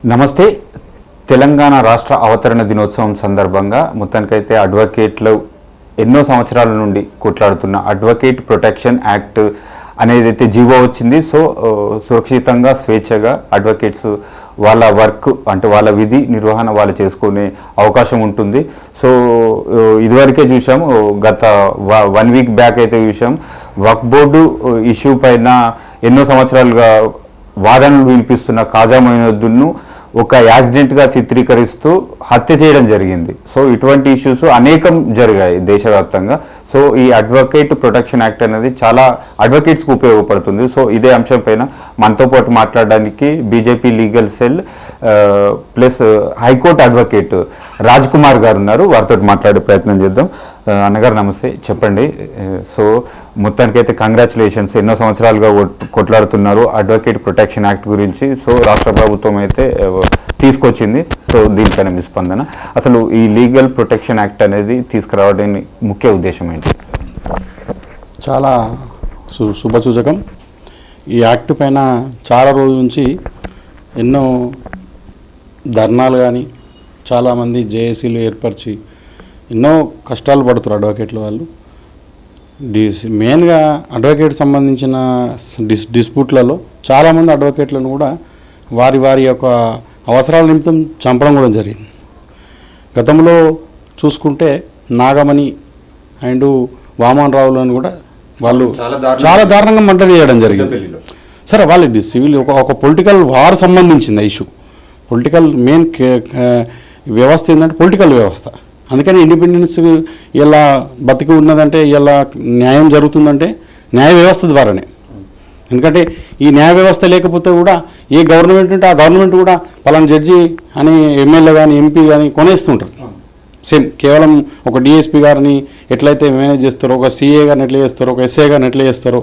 నమస్తే. తెలంగాణ రాష్ట్ర అవతరణ దినోత్సవం సందర్భంగా మొత్తానికైతే అడ్వకేట్లు ఎన్నో సంవత్సరాల నుండి కొట్లాడుతున్న అడ్వకేట్ ప్రొటెక్షన్ యాక్ట్ అనేది అయితే జీవో వచ్చింది. సో సురక్షితంగా స్వేచ్ఛగా అడ్వకేట్స్ వాళ్ళ వర్క్ అంటే వాళ్ళ విధి నిర్వహణ వాళ్ళు చేసుకునే అవకాశం ఉంటుంది. సో ఇదివరకే చూసాం, గత 1 వీక్ బ్యాక్ అయితే చూసాం, వక్ఫ్ బోర్డు ఇష్యూ పైన ఎన్నో సంవత్సరాలుగా వాదనలు వినిపిస్తున్న ఖాజా మొయినుద్దీన్ను ఒక యాక్సిడెంట్గా చిత్రీకరిస్తూ హత్య చేయడం జరిగింది. సో ఇటువంటి ఇష్యూస్ అనేకం జరిగాయి దేశవ్యాప్తంగా. సో ఈ అడ్వకేట్ ప్రొటెక్షన్ యాక్ట్ అనేది చాలా అడ్వకేట్స్కి ఉపయోగపడుతుంది. సో ఇదే అంశం పైన మనతో పాటు మాట్లాడడానికి BJP legal cell plus high court advocate Raj Kumar గారు ఉన్నారు. వారితో మాట్లాడే ప్రయత్నం చేద్దాం. అన్నగారు నమస్తే, చెప్పండి. సో మొత్తానికైతే కంగ్రాచులేషన్స్, ఎన్నో సంవత్సరాలుగా కొట్లాడుతున్నారు అడ్వకేట్ ప్రొటెక్షన్ యాక్ట్ గురించి. సో రాష్ట్ర ప్రభుత్వం అయితే తీసుకొచ్చింది. సో దీనిపైన మీ స్పందన, అసలు ఈ లీగల్ ప్రొటెక్షన్ యాక్ట్ అనేది తీసుకురావడానికి ముఖ్య ఉద్దేశం ఏంటి? చాలా శుభసూచకం. ఈ యాక్ట్ పైన చాలా రోజుల నుంచి ఎన్నో ధర్నాలు కానీ చాలామంది జేఏసీలు ఏర్పరిచి ఎన్నో కష్టాలు పడుతారు అడ్వకేట్ల వాళ్ళు. మెయిన్గా అడ్వకేట్ సంబంధించిన డిస్ప్యూట్లలో చాలామంది అడ్వకేట్లను కూడా వారి యొక్క అవసరాల నిమిత్తం చంపడం కూడా జరిగింది. గతంలో చూసుకుంటే నాగమణి అండ్ వామన్ రావులను కూడా వాళ్ళు చాలా దారుణంగా మర్డర్ చేయడం జరిగింది. సరే, వాళ్ళ సివిల్ ఒక పొలిటికల్ వార్ సంబంధించింది ఇష్యూ. పొలిటికల్ మెయిన్ వ్యవస్థ ఏంటంటే పొలిటికల్ వ్యవస్థ. అందుకని ఇండిపెండెన్స్ ఇలా బతికి ఉన్నదంటే, ఇలా న్యాయం జరుగుతుందంటే న్యాయ వ్యవస్థ ద్వారానే. ఎందుకంటే ఈ న్యాయ వ్యవస్థ లేకపోతే కూడా ఏ గవర్నమెంట్ ఉంటే ఆ గవర్నమెంట్ కూడా పలానా జడ్జి అని ఎమ్మెల్యే కానీ ఎంపీ కానీ కొనేస్తుంటారు. సేమ్ కేవలం ఒక డిఎస్పీ గారిని ఎట్లయితే మేనేజ్ చేస్తారో, ఒక సిఏ గారిని ఎట్లా చేస్తారో, ఒక ఎస్ఐ గారిని ఎట్లా చేస్తారో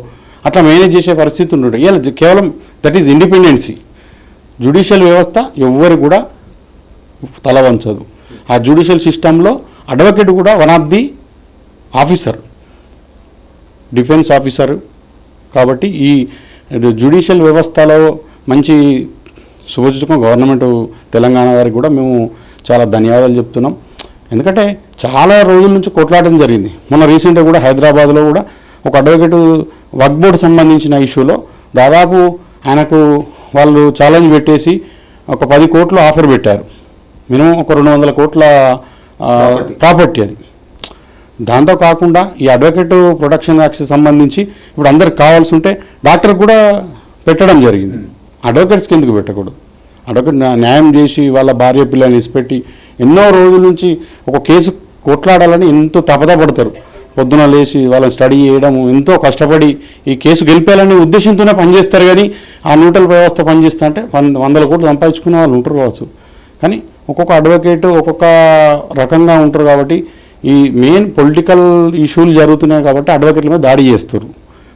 అట్లా మేనేజ్ చేసే పరిస్థితి ఉంటుంది. ఇలా కేవలం దట్ ఈజ్ ఇండిపెండెన్సీ. జ్యుడిషియల్ వ్యవస్థ ఎవ్వరు కూడా తల వంచదు. ఆ జ్యుడిషియల్ సిస్టంలో అడ్వకేట్ కూడా one of the officer, defence officer. కాబట్టి ఈ జ్యుడిషియల్ వ్యవస్థలో మంచి శుభసూచకం. గవర్నమెంట్ తెలంగాణ వారికి కూడా మేము చాలా ధన్యవాదాలు చెప్తున్నాం. ఎందుకంటే చాలా రోజుల నుంచి కొట్లాడడం జరిగింది. మొన్న రీసెంట్గా కూడా హైదరాబాద్లో కూడా ఒక అడ్వకేట్ వక్ఫ్ బోర్డు సంబంధించిన ఇష్యూలో దాదాపు ఆయనకు వాళ్ళు ఛాలెంజ్ పెట్టేసి ఒక 10 కోట్లు ఆఫర్ పెట్టారు. మినిమం ఒక 200 కోట్ల ప్రాపర్టీ అది. దాంతో కాకుండా ఈ అడ్వకేట్ ప్రొటెక్షన్ యాక్ట్ సంబంధించి ఇప్పుడు అందరికి కావాల్సి ఉంటే డాక్టర్ కూడా పెట్టడం జరిగింది. అడ్వకేట్స్కి ఎందుకు పెట్టకూడదు? అడ్వకేట్ న్యాయం చేసి వాళ్ళ భార్య పిల్లల్ని ఇసిపెట్టి ఎన్నో రోజుల నుంచి ఒక కేసు కొట్లాడాలని ఎంతో తపదపడతారు. పొద్దున లేచి వాళ్ళని స్టడీ చేయడం, ఎంతో కష్టపడి ఈ కేసు గెలిపేయాలనే ఉద్దేశంతోనే పనిచేస్తారు. కానీ ఆ న్యూట్రల్ వ్యవస్థ పనిచేస్తా అంటే 100 కోట్లు సంపాదించుకునే వాళ్ళు ఉంటారు కావచ్చు. కానీ ఒక్కొక్క అడ్వకేట్ ఒక్కొక్క రకంగా ఉంటారు. కాబట్టి ఈ మెయిన్ పొలిటికల్ ఇష్యూలు జరుగుతున్నాయి కాబట్టి అడ్వకేట్ల మీద దాడి చేస్తారు.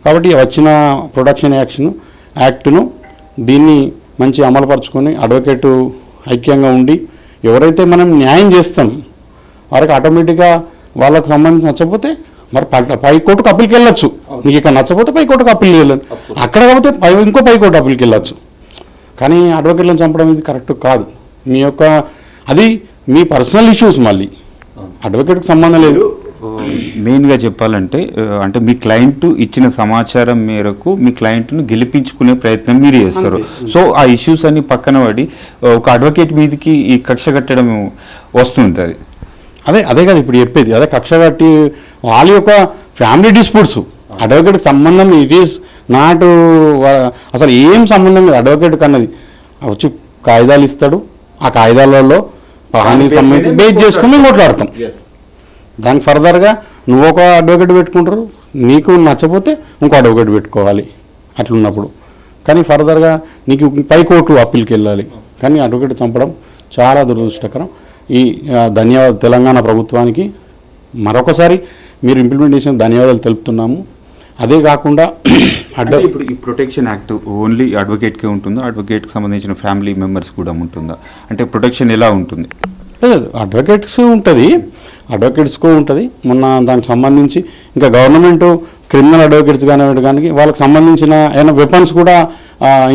కాబట్టి వచ్చిన ప్రొటెక్షన్ యాక్ట్ను దీన్ని మంచి అమలుపరుచుకొని అడ్వకేటు ఐక్యంగా ఉండి ఎవరైతే మనం న్యాయం చేస్తాం వారికి ఆటోమేటిక్గా వాళ్ళకు సంబంధించి నచ్చకపోతే మరి పైకోర్టుకు అప్పీల్కి వెళ్ళొచ్చు. నీకు ఇక్కడ నచ్చకపోతే పైకోర్టుకు అప్పీల్ వెళ్ళాలి, అక్కడ కాకపోతే ఇంకో పైకోర్టు అప్పీల్కి వెళ్ళొచ్చు. కానీ అడ్వకేట్లను చంపడం ఇది కరెక్ట్ కాదు. మీ యొక్క అది మీ పర్సనల్ ఇష్యూస్, మళ్ళీ అడ్వకేట్కి సంబంధం లేదు. మెయిన్గా చెప్పాలంటే అంటే మీ క్లయింట్ ఇచ్చిన సమాచారం మేరకు మీ క్లయింట్ను గెలిపించుకునే ప్రయత్నం మీరు చేస్తారు. సో ఆ ఇష్యూస్ అన్ని పక్కన పడి ఒక అడ్వకేట్ మీదకి ఈ కక్ష కట్టడం వస్తుంది. అదే కదా ఇప్పుడు చెప్పేది. అదే కక్ష కట్టి వాళ్ళ యొక్క ఫ్యామిలీ డిస్ప్యూట్స్ అడ్వకేట్కి సంబంధం ఇట్ ఈస్ నాట్, అసలు ఏం సంబంధం లేదు అడ్వకేట్కి అన్నది. వచ్చి కాగితాలు ఇస్తాడు, ఆ కాగితాలలో పలానికి సంబంధించి బేస్ చేసుకుని కొట్లాడతాం. దానికి ఫర్దర్గా నువ్వు ఒక అడ్వకేట్ పెట్టుకుంటారు, నీకు నచ్చపోతే ఇంకో అడ్వకేట్ పెట్టుకోవాలి అట్లున్నప్పుడు. కానీ ఫర్దర్గా నీకు పైకోర్టు అప్పీల్కి వెళ్ళాలి. కానీ అడ్వకేట్ చంపడం చాలా దురదృష్టకరం. ఈ ధన్యవాదాలు తెలంగాణ ప్రభుత్వానికి మరొకసారి మీరు ఇంప్లిమెంట్ చేసిన ధన్యవాదాలు తెలుపుతున్నాము. అదే కాకుండా ఇప్పుడు ఈ ప్రొటెక్షన్ యాక్ట్ ఓన్లీ అడ్వకేట్కే ఉంటుందా? అడ్వకేట్కి సంబంధించిన ఫ్యామిలీ మెంబర్స్ కూడా ఉంటుందా? అంటే ప్రొటెక్షన్ ఎలా ఉంటుంది? లేదు, అడ్వకేట్స్కు ఉంటుంది. మొన్న దానికి సంబంధించి ఇంకా గవర్నమెంట్ క్రిమినల్ అడ్వకేట్స్ కానీ వాళ్ళకి సంబంధించిన ఏమైనా వెపన్స్ కూడా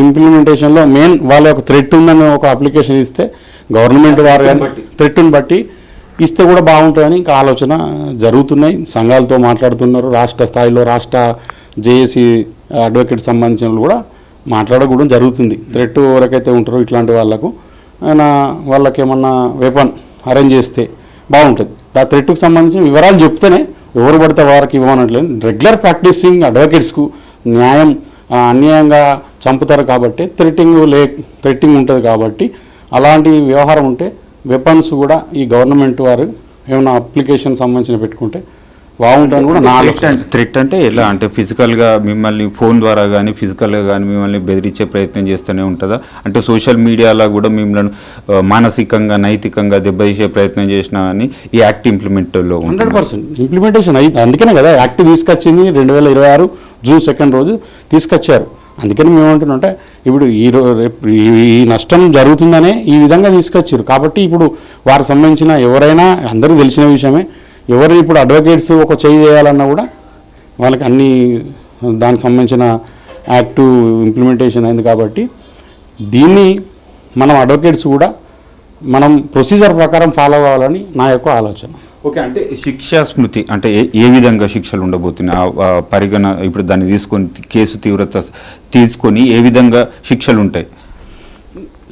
ఇంప్లిమెంటేషన్లో మెయిన్ వాళ్ళ యొక్క థ్రెట్ ఉందని ఒక అప్లికేషన్ ఇస్తే గవర్నమెంట్ వారు కానీ థ్రెట్ని బట్టి ఇస్తే కూడా బాగుంటుందని ఇంకా ఆలోచన జరుగుతున్నాయి. సంఘాలతో మాట్లాడుతున్నారు. రాష్ట్ర స్థాయిలో రాష్ట్ర జేఏసీ అడ్వకేట్ సంబంధించిన వాళ్ళు కూడా మాట్లాడకూడడం జరుగుతుంది. థ్రెట్ ఎవరికైతే ఉంటారో ఇట్లాంటి వాళ్ళకు వాళ్ళకి ఏమన్నా వెపన్ అరేంజ్ చేస్తే బాగుంటుంది. ఆ థ్రెట్కు సంబంధించిన వివరాలు చెప్తేనే ఎవరు పడితే వారికి ఇవ్వనట్లేదు. రెగ్యులర్ ప్రాక్టీసింగ్ అడ్వకేట్స్కు న్యాయం అన్యాయంగా చంపుతారు కాబట్టి థ్రెట్టింగ్ ఉంటుంది కాబట్టి అలాంటి వ్యవహారం ఉంటే వెపన్స్ కూడా ఈ గవర్నమెంట్ వారు ఏమైనా అప్లికేషన్ సంబంధించిన పెట్టుకుంటే బాగుంటుందని కూడా నా ఆలోచన. థ్రెట్ అంటే ఎలా అంటే ఫిజికల్గా మిమ్మల్ని ఫోన్ ద్వారా కానీ ఫిజికల్గా కానీ మిమ్మల్ని బెదిరించే ప్రయత్నం చేస్తూనే ఉంటుందా? అంటే సోషల్ మీడియాలో కూడా మిమ్మల్ని మానసికంగా నైతికంగా దెబ్బతీసే ప్రయత్నం చేసినా అని ఈ యాక్ట్ ఇంప్లిమెంట్లో 100% ఇంప్లిమెంటేషన్ అయింది. అందుకనే కదా యాక్ట్ తీసుకొచ్చింది 2026 జూన్ 2 రోజు తీసుకొచ్చారు. అందుకని మేము ఏమంటున్నామంటే ఇప్పుడు ఈ నష్టం జరుగుతుందనే ఈ విధంగా తీసుకొచ్చారు కాబట్టి ఇప్పుడు వారికి సంబంధించిన ఎవరైనా అందరికీ తెలిసిన విషయమే. ఎవరు ఇప్పుడు అడ్వకేట్స్ ఒక చేయి చేయాలన్నా కూడా వాళ్ళకి అన్ని దానికి సంబంధించిన యాక్ట్ ఇంప్లిమెంటేషన్ అయింది కాబట్టి దీన్ని మనం అడ్వకేట్స్ కూడా మనం ప్రొసీజర్ ప్రకారం ఫాలో అవ్వాలని నా యొక్క ఆలోచన. ఓకే, అంటే శిక్షా స్మృతి అంటే ఏ విధంగా శిక్షలు ఉండబోతున్నాయి పరిగణ ఇప్పుడు దాన్ని తీసుకొని కేసు తీవ్రత తీసుకొని ఏ విధంగా శిక్షలు ఉంటాయి?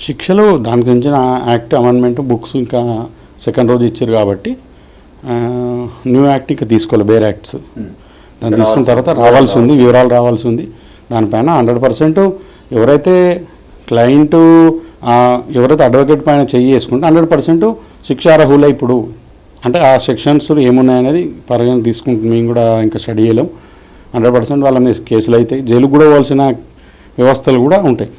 శిక్షలు దానికి మించిన యాక్ట్ అమెండ్మెంట్ బుక్స్ ఇంకా 2 రోజు ఇచ్చారు కాబట్టి న్యూ యాక్ట్ ఇంకా తీసుకోవాలి. బేర్ యాక్ట్స్ దాన్ని తీసుకున్న తర్వాత రావాల్సి ఉంది, వివరాలు రావాల్సి ఉంది. దానిపైన 100% ఎవరైతే క్లయింట్ ఎవరైతే అడ్వకేట్ పైన చెయ్యి వేసుకుంటే 100% శిక్షార్హులే. ఇప్పుడు అంటే ఆ సెక్షన్స్ ఏమున్నాయనేది పరిగణ తీసుకుంటుంది. మేము కూడా ఇంకా స్టడీ చేయలేం. 100% వాళ్ళ మీద కేసులు అయితే జైలుకు కూడా పోవాల్సిన వ్యవస్థలు కూడా ఉంటాయి.